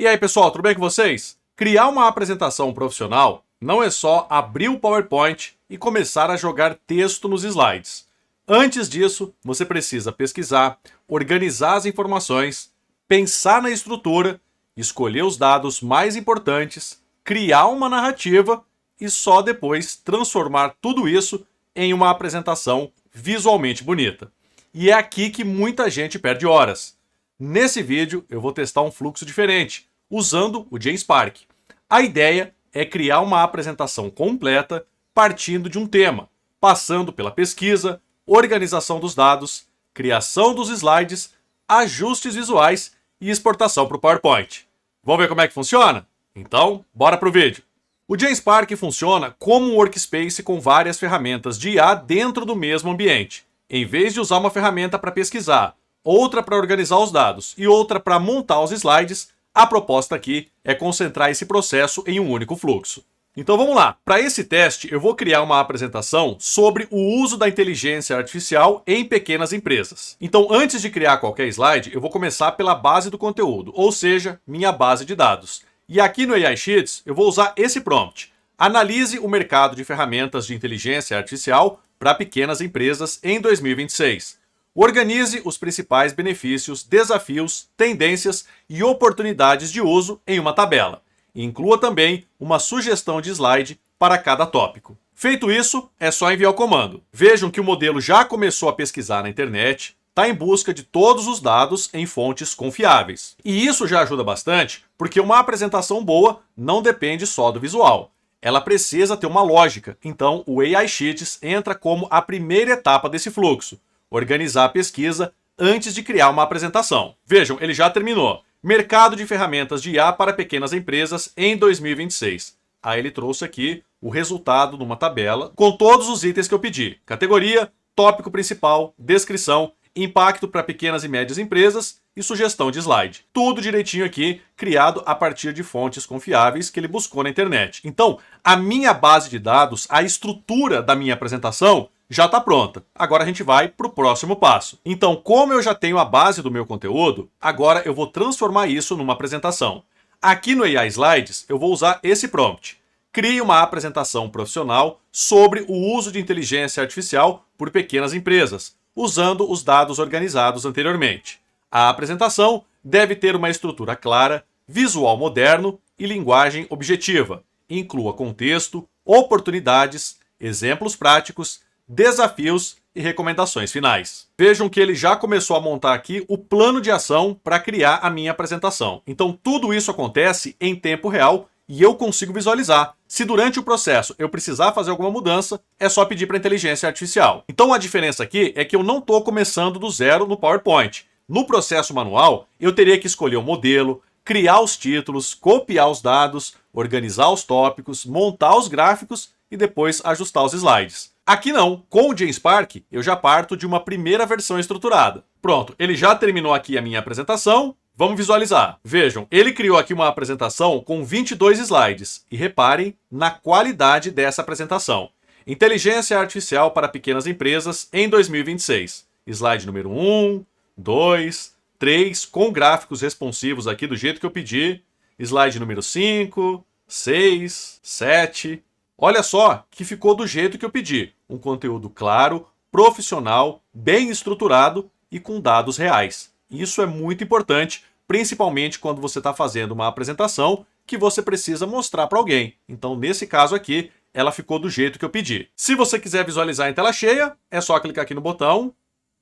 E aí, pessoal, tudo bem com vocês? Criar uma apresentação profissional não é só abrir o PowerPoint e começar a jogar texto nos slides. Antes disso, você precisa pesquisar, organizar as informações, pensar na estrutura, escolher os dados mais importantes, criar uma narrativa e só depois transformar tudo isso em uma apresentação visualmente bonita. E é aqui que muita gente perde horas. Nesse vídeo, eu vou testar um fluxo diferente, usando o JSpark. A ideia é criar uma apresentação completa partindo de um tema, passando pela pesquisa, organização dos dados, criação dos slides, ajustes visuais e exportação para o PowerPoint. Vamos ver como é que funciona? Então, bora para o vídeo. O JSpark funciona como um workspace com várias ferramentas de IA dentro do mesmo ambiente. Em vez de usar uma ferramenta para pesquisar, outra para organizar os dados e outra para montar os slides, a proposta aqui é concentrar esse processo em um único fluxo. Então vamos lá, para esse teste eu vou criar uma apresentação sobre o uso da inteligência artificial em pequenas empresas. Então antes de criar qualquer slide, eu vou começar pela base do conteúdo, ou seja, minha base de dados. E aqui no AI Sheets eu vou usar esse prompt. Analise o mercado de ferramentas de inteligência artificial para pequenas empresas em 2026. Organize os principais benefícios, desafios, tendências e oportunidades de uso em uma tabela. Inclua também uma sugestão de slide para cada tópico. Feito isso, é só enviar o comando. Vejam que o modelo já começou a pesquisar na internet, está em busca de todos os dados em fontes confiáveis. E isso já ajuda bastante, porque uma apresentação boa não depende só do visual. Ela precisa ter uma lógica, então o AI Sheets entra como a primeira etapa desse fluxo. Organizar a pesquisa antes de criar uma apresentação. Vejam, ele já terminou. Mercado de ferramentas de IA para pequenas empresas em 2026. Aí ele trouxe aqui o resultado numa tabela com todos os itens que eu pedi. Categoria, tópico principal, descrição, impacto para pequenas e médias empresas e sugestão de slide. Tudo direitinho aqui, criado a partir de fontes confiáveis que ele buscou na internet. Então, a minha base de dados, a estrutura da minha apresentação já está pronta. Agora a gente vai para o próximo passo. Então, como eu já tenho a base do meu conteúdo, agora eu vou transformar isso numa apresentação. Aqui no AI Slides, eu vou usar esse prompt. Crie uma apresentação profissional sobre o uso de inteligência artificial por pequenas empresas, usando os dados organizados anteriormente. A apresentação deve ter uma estrutura clara, visual moderno e linguagem objetiva. Inclua contexto, oportunidades, exemplos práticos, desafios e recomendações finais. Vejam que ele já começou a montar aqui o plano de ação para criar a minha apresentação. Então tudo isso acontece em tempo real e eu consigo visualizar. Se durante o processo eu precisar fazer alguma mudança, é só pedir para a inteligência artificial. Então a diferença aqui é que eu não estou começando do zero no PowerPoint. No processo manual, eu teria que escolher o modelo, criar os títulos, copiar os dados, organizar os tópicos, montar os gráficos e depois ajustar os slides. Aqui não, com o JSpark eu já parto de uma primeira versão estruturada. Pronto, ele já terminou aqui a minha apresentação, vamos visualizar. Vejam, ele criou aqui uma apresentação com 22 slides e reparem na qualidade dessa apresentação. Inteligência artificial para pequenas empresas em 2026. Slide número 1, 2, 3, com gráficos responsivos aqui do jeito que eu pedi. Slide número 5, 6, 7... Olha só que ficou do jeito que eu pedi. Um conteúdo claro, profissional, bem estruturado e com dados reais. Isso é muito importante, principalmente quando você está fazendo uma apresentação que você precisa mostrar para alguém. Então, nesse caso aqui, ela ficou do jeito que eu pedi. Se você quiser visualizar em tela cheia, é só clicar aqui no botão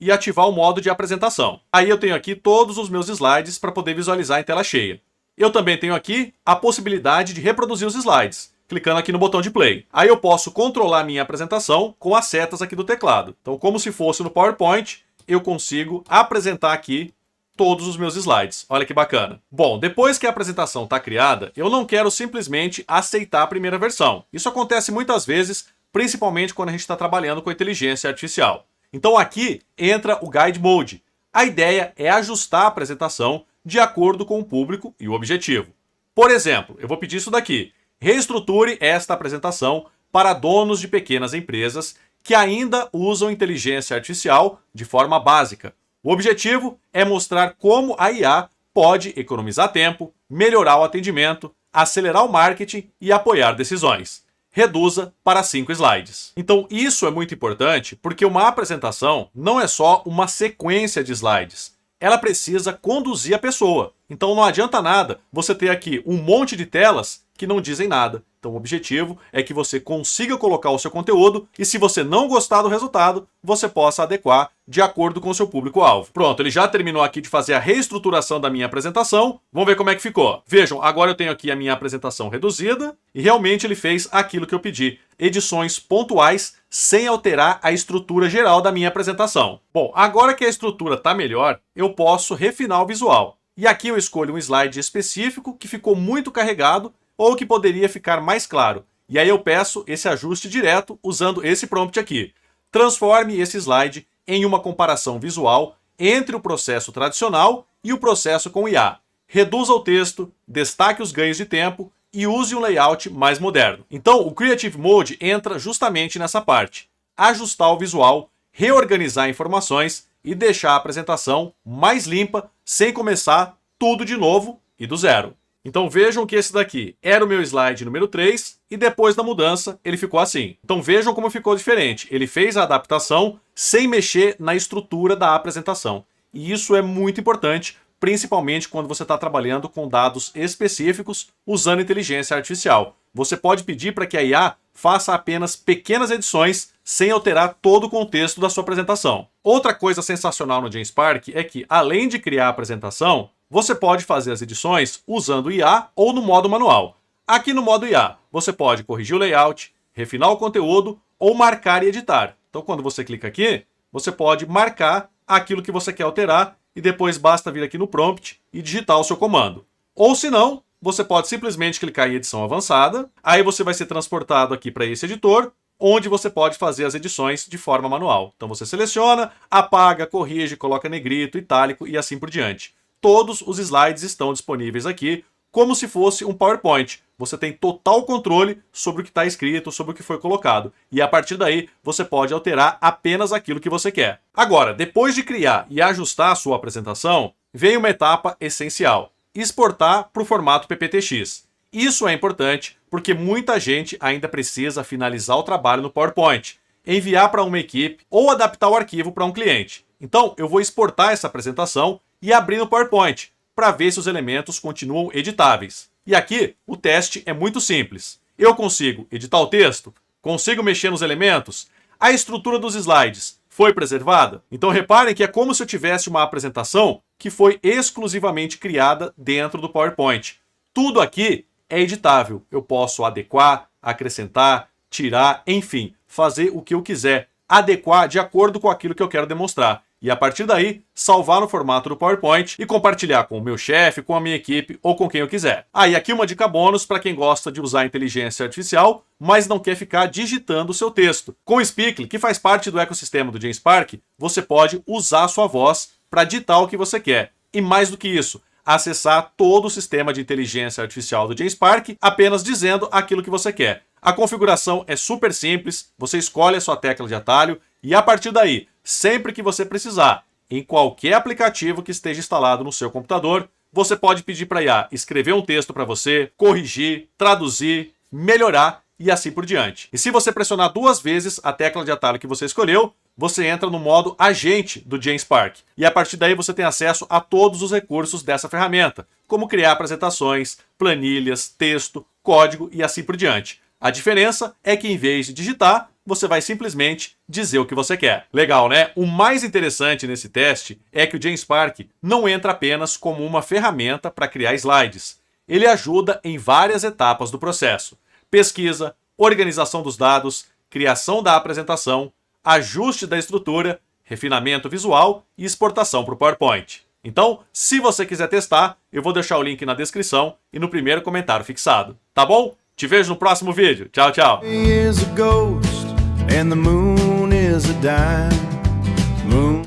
e ativar o modo de apresentação. Aí eu tenho aqui todos os meus slides para poder visualizar em tela cheia. Eu também tenho aqui a possibilidade de reproduzir os slides, clicando aqui no botão de play. Aí eu posso controlar a minha apresentação com as setas aqui do teclado. Então, como se fosse no PowerPoint, eu consigo apresentar aqui todos os meus slides. Olha que bacana. Bom, depois que a apresentação está criada, eu não quero simplesmente aceitar a primeira versão. Isso acontece muitas vezes, principalmente quando a gente está trabalhando com inteligência artificial. Então aqui entra o Guide Mode. A ideia é ajustar a apresentação de acordo com o público e o objetivo. Por exemplo, eu vou pedir isso daqui. Reestruture esta apresentação para donos de pequenas empresas que ainda usam inteligência artificial de forma básica. O objetivo é mostrar como a IA pode economizar tempo, melhorar o atendimento, acelerar o marketing e apoiar decisões. Reduza para 5 slides. Então isso é muito importante porque uma apresentação não é só uma sequência de slides. Ela precisa conduzir a pessoa. Então não adianta nada você ter aqui um monte de telas que não dizem nada. Então o objetivo é que você consiga colocar o seu conteúdo e se você não gostar do resultado, você possa adequar de acordo com o seu público-alvo. Pronto, ele já terminou aqui de fazer a reestruturação da minha apresentação. Vamos ver como é que ficou. Vejam, agora eu tenho aqui a minha apresentação reduzida e realmente ele fez aquilo que eu pedi. Edições pontuais sem alterar a estrutura geral da minha apresentação. Bom, agora que a estrutura está melhor, eu posso refinar o visual. E aqui eu escolho um slide específico que ficou muito carregado ou que poderia ficar mais claro. E aí eu peço esse ajuste direto usando esse prompt aqui. Transforme esse slide em uma comparação visual entre o processo tradicional e o processo com IA. Reduza o texto, destaque os ganhos de tempo e use um layout mais moderno. Então o Creative Mode entra justamente nessa parte. Ajustar o visual, reorganizar informações e deixar a apresentação mais limpa sem começar tudo de novo e do zero. Então vejam que esse daqui era o meu slide número 3 e depois da mudança ele ficou assim. Então vejam como ficou diferente. Ele fez a adaptação sem mexer na estrutura da apresentação. E isso é muito importante, principalmente quando você está trabalhando com dados específicos usando inteligência artificial. Você pode pedir para que a IA faça apenas pequenas edições sem alterar todo o contexto da sua apresentação. Outra coisa sensacional no GenSpark é que, além de criar a apresentação, você pode fazer as edições usando o IA ou no modo manual. Aqui no modo IA, você pode corrigir o layout, refinar o conteúdo ou marcar e editar. Então, quando você clica aqui, você pode marcar aquilo que você quer alterar e depois basta vir aqui no prompt e digitar o seu comando. Ou se não, você pode simplesmente clicar em edição avançada, aí você vai ser transportado aqui para esse editor, onde você pode fazer as edições de forma manual. Então você seleciona, apaga, corrige, coloca negrito, itálico e assim por diante. Todos os slides estão disponíveis aqui, como se fosse um PowerPoint. Você tem total controle sobre o que está escrito, sobre o que foi colocado. E a partir daí, você pode alterar apenas aquilo que você quer. Agora, depois de criar e ajustar a sua apresentação, vem uma etapa essencial: exportar para o formato PPTX. Isso é importante porque muita gente ainda precisa finalizar o trabalho no PowerPoint, enviar para uma equipe ou adaptar o arquivo para um cliente. Então, eu vou exportar essa apresentação e abrir no PowerPoint para ver se os elementos continuam editáveis. E aqui, o teste é muito simples. Eu consigo editar o texto? Consigo mexer nos elementos? A estrutura dos slides foi preservada? Então reparem que é como se eu tivesse uma apresentação que foi exclusivamente criada dentro do PowerPoint. Tudo aqui é editável. Eu posso adequar, acrescentar, tirar, enfim, fazer o que eu quiser, adequar de acordo com aquilo que eu quero demonstrar. E a partir daí, salvar no formato do PowerPoint e compartilhar com o meu chefe, com a minha equipe ou com quem eu quiser. E aqui uma dica bônus para quem gosta de usar inteligência artificial, mas não quer ficar digitando o seu texto. Com o Speakly, que faz parte do ecossistema do GenSpark, você pode usar a sua voz para ditar o que você quer. E mais do que isso, acessar todo o sistema de inteligência artificial do GenSpark apenas dizendo aquilo que você quer. A configuração é super simples, você escolhe a sua tecla de atalho e a partir daí, sempre que você precisar, em qualquer aplicativo que esteja instalado no seu computador, você pode pedir para a IA escrever um texto para você, corrigir, traduzir, melhorar e assim por diante. E se você pressionar 2 vezes a tecla de atalho que você escolheu, você entra no modo agente do GenSpark. E a partir daí você tem acesso a todos os recursos dessa ferramenta, como criar apresentações, planilhas, texto, código e assim por diante. A diferença é que em vez de digitar, você vai simplesmente dizer o que você quer. Legal, né? O mais interessante nesse teste é que o GenSpark não entra apenas como uma ferramenta para criar slides. Ele ajuda em várias etapas do processo: pesquisa, organização dos dados, criação da apresentação, ajuste da estrutura, refinamento visual e exportação para o PowerPoint. Então, se você quiser testar, eu vou deixar o link na descrição e no primeiro comentário fixado. Tá bom? Te vejo no próximo vídeo. Tchau, tchau.